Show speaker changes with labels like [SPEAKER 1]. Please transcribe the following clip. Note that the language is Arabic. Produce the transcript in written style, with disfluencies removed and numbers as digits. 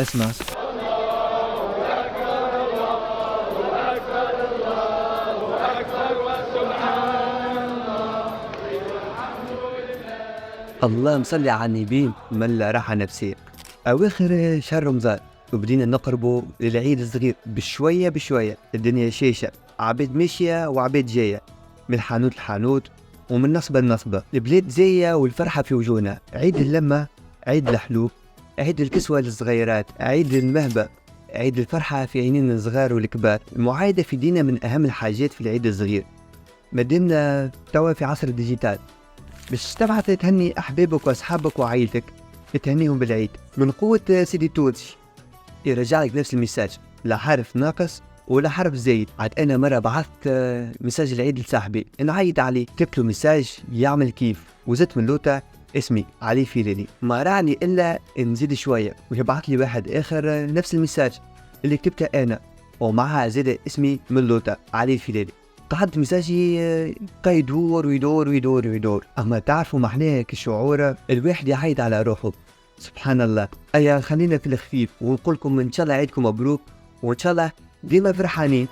[SPEAKER 1] اسمع. اللهم صل على النبي. ملا راحة نفسية. أواخر شهر رمضان وبدينا نقربوا للعيد الصغير بشوية بشوية. الدنيا شيشة، عبيد ماشية وعبيد جاية، من حانوت لحانوت ومن نصبة لنصبة. البلاد زية والفرحة في وجوهنا. عيد اللمة، عيد الحلوب، عيد الكسوة للصغيرات، عيد المهبة، عيد الفرحة في عينين الصغار والكبار. المعايدة في دينا من أهم الحاجات في العيد الصغير. مدينة توا في عصر الديجيتال، باش تبعث تهني أحبابك وأصحابك وعائلتك، تهنيهم بالعيد من قوة سيدي التونسي. يرجع لك نفس المساج، لا حرف ناقص ولا حرف زايد. عاد أنا مرة بعثت مساج العيد لصاحبي نعيد عليه، كتبت له مساج يعمل كيف، وزدت من لوتا اسمي علي فيلاني. ما رعني إلا نزيد شوية ويبعث لي واحد آخر نفس المساج اللي كتبته أنا، ومعها زاد اسمي من لوتا علي فيلاني. قعدت مساجي بقى يدور ويدور ويدور ويدور. أما تعرفوا معناه كشعور الواحد يعيد على روحه. سبحان الله. أيا خلينا في الخفيف ونقولكم إن شاء الله عيدكم مبروك، وإن شاء الله ديما فرحانين.